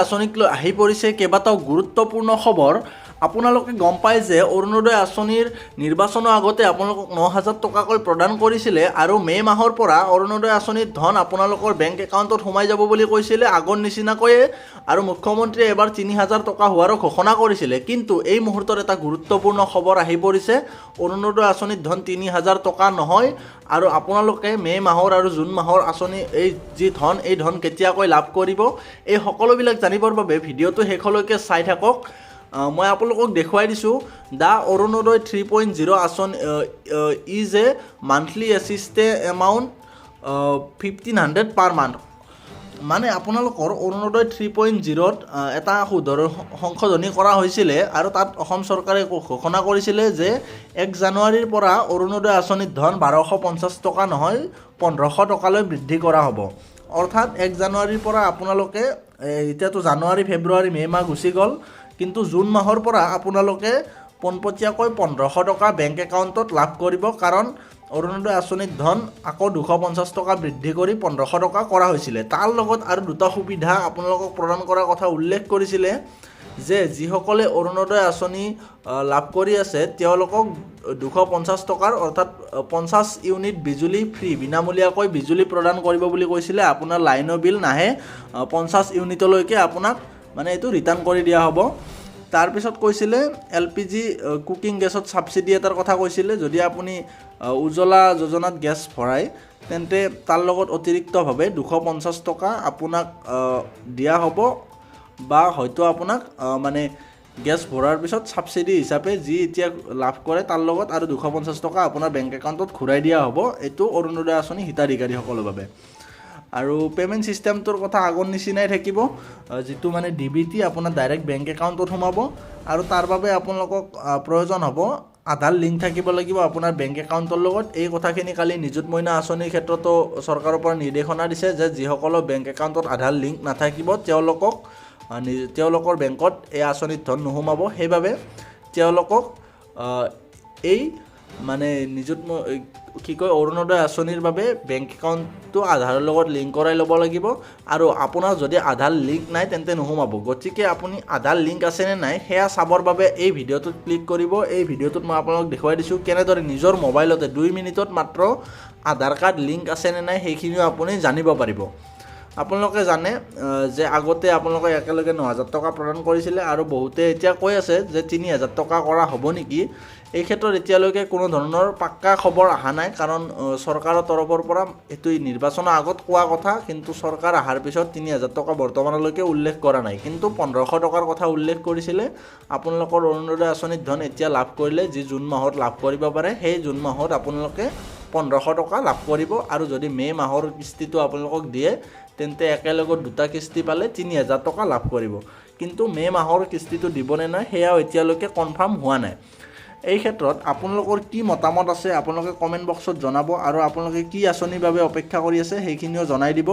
আঁচনিক লৈ আহি পৰিছে কেইবাটাও গুৰুত্বপূৰ্ণ খবৰ। আপোনালোকে গম পায় যে অৰুণোদয় আঁচনিৰ নিৰ্বাচনৰ আগতে আপোনালোকক 9,000 টকাকৈ প্ৰদান কৰিছিলে আৰু মে' মাহৰ পৰা অৰুণোদয় আঁচনিৰ ধন আপোনালোকৰ বেংক একাউণ্টত সোমাই যাব বুলি কৈছিলে আগৰ নিচিনাকৈয়ে, আৰু মুখ্যমন্ত্ৰীয়ে এবাৰ 3,000 টকা হোৱাৰো ঘোষণা কৰিছিলে। কিন্তু এই মুহূৰ্তত এটা গুৰুত্বপূৰ্ণ খবৰ আহি পৰিছে, অৰুণোদয় আঁচনিৰ ধন 3,000 টকা নহয় আৰু আপোনালোকে মে' মাহৰ আৰু জুন মাহৰ আঁচনি এই যি ধন, এই ধন কেতিয়াকৈ লাভ কৰিব, এই সকলোবিলাক জানিবৰ বাবে ভিডিঅ'টো শেষলৈকে চাই থাকক। মই আপোনালোকক দেখুৱাই দিছোঁ দ্য অৰুণোদয় 3.0 আঁচনি is a monthly assistance amount 1,500 per month. মানে আপোনালোকৰ অৰুণোদয় 3.0ত এটা সংশোধনী কৰা হৈছিলে আৰু তাত অসম চৰকাৰে ঘোষণা কৰিছিলে যে 1 জানুৱাৰীৰ পৰা অৰুণোদয় আঁচনিৰ ধন 1,250 টকা নহয় 1,500 টকালৈ বৃদ্ধি কৰা হ'ব। অৰ্থাৎ 1 জানুৱাৰীৰ পৰা আপোনালোকে এতিয়াতো জানুৱাৰী, ফেব্ৰুৱাৰী, মে' মাহ গুচি গ'ল, কিন্তু জুন মাহৰ পৰা আপোনালোকে পোনপটীয়াকৈ 1,500 টকা বেংক একাউণ্টত লাভ কৰিব, কাৰণ অৰুণোদয় আঁচনিৰ ধন আকৌ 250 টকা বৃদ্ধি কৰি 1,500 টকা কৰা হৈছিলে। তাৰ লগত আৰু দুটা সুবিধা আপোনালোকক প্ৰদান কৰাৰ কথা উল্লেখ কৰিছিলে যে যিসকলে অৰুণোদয় আঁচনি লাভ কৰি আছে তেওঁলোকক 250 টকাৰ অৰ্থাৎ 50 ইউনিট বিজুলী ফ্ৰী, বিনামূলীয়াকৈ বিজুলী প্ৰদান কৰিব বুলি কৈছিলে। আপোনাৰ লাইনৰ বিল নাহে, 50 ইউনিটলৈকে আপোনাক মানে এইটো ৰিটাৰ্ণ কৰি দিয়া হ'ব। তাৰপিছত কৈছিলে LPG কুকিং গেছত ছাবচিডি এটাৰ কথা কৈছিলে। যদি আপুনি উজ্জ্বলা যোজনাত গেছ ভৰায় তেন্তে তাৰ লগত অতিৰিক্তভাৱে 250 টকা আপোনাক দিয়া হ'ব, বা হয়তো আপোনাক মানে গেছ ভৰাৰ পিছত ছাবচিডি হিচাপে যি এতিয়া লাভ কৰে তাৰ লগত আৰু 250 টকা আপোনাৰ বেংক একাউণ্টত ঘূৰাই দিয়া হ'ব। এইটো অৰুণোদয় আঁচনি হিতাধিকাৰীসকলৰ বাবে। আৰু পে'মেণ্ট ছিষ্টেমটোৰ কথা আগৰ নিচিনাই থাকিব, যিটো মানে DBT আপোনাৰ ডাইৰেক্ট বেংক একাউণ্টত সোমাব, আৰু তাৰ বাবে আপোনালোকক প্ৰয়োজন হ'ব আধাৰ লিংক থাকিব লাগিব আপোনাৰ বেংক একাউণ্টৰ লগত। এই কথাখিনি কালি নিযুত মইনা আঁচনিৰ ক্ষেত্ৰতো চৰকাৰৰ পৰা নিৰ্দেশনা দিছে যে যিসকলৰ বেংক একাউণ্টত আধাৰ লিংক নাথাকিব তেওঁলোকৰ বেংকত এই আঁচনিৰ ধন নোসোমাব। সেইবাবে তেওঁলোকক এই মানে অৰুণোদয় আঁচনিৰ বাবে বেংক একাউণ্টটো আধাৰৰ লগত লিংক কৰাই ল'ব লাগিব, আৰু আপোনাৰ যদি আধাৰ লিংক নাই তেন্তে নোসোমাব। গতিকে আপুনি আধাৰ লিংক আছেনে নাই সেয়া চাবৰ বাবে এই ভিডিঅ'টোত ক্লিক কৰিব। এই ভিডিঅ'টোত মই আপোনালোকক দেখুৱাই দিছোঁ কেনেদৰে নিজৰ মোবাইলতে 2 মিনিটত মাত্ৰ আধাৰ কাৰ্ড লিংক আছেনে নাই সেইখিনিও আপুনি জানিব পাৰিব। আপোনালোকে জানে যে আগতে আপোনালোকে একেলগে 9,000 টকা প্ৰদান কৰিছিলে, আৰু বহুতে এতিয়া কৈ আছে যে 3,000 টকা কৰা হ'ব নেকি। এই ক্ষেত্ৰত এতিয়ালৈকে কোনো ধৰণৰ পাক্কা খবৰ অহা নাই, কাৰণ চৰকাৰৰ তৰফৰ পৰা এইটো নিৰ্বাচনৰ আগত কোৱা কথা, কিন্তু চৰকাৰ অহাৰ পিছত 3,000 টকা বৰ্তমানলৈকে উল্লেখ কৰা নাই, কিন্তু 1,500 টকাৰ কথা উল্লেখ কৰিছিলে। আপোনালোকৰ অৰুণোদয় আঁচনিৰ ধন এতিয়া লাভ কৰিলে যি জুন মাহত লাভ কৰিব পাৰে, সেই জুন মাহত আপোনালোকে 1,500 টকা লাভ কৰিব, আৰু যদি মে' মাহৰ কিস্তিটো আপোনালোকক দিয়ে তেন্তে একেলগত দুটা কিস্তি পালে 3,000 টকা লাভ কৰিব। কিন্তু মে' মাহৰ কিস্তিটো দিবনে নাই সেয়াও এতিয়ালৈকে কনফাৰ্ম হোৱা নাই। এই ক্ষেত্ৰত আপোনালোকৰ কি মতামত আছে আপোনালোকে কমেণ্ট বক্সত জনাব, আৰু আপোনালোকে কি আঁচনিৰ বাবে অপেক্ষা কৰি আছে সেইখিনিও জনাই দিব।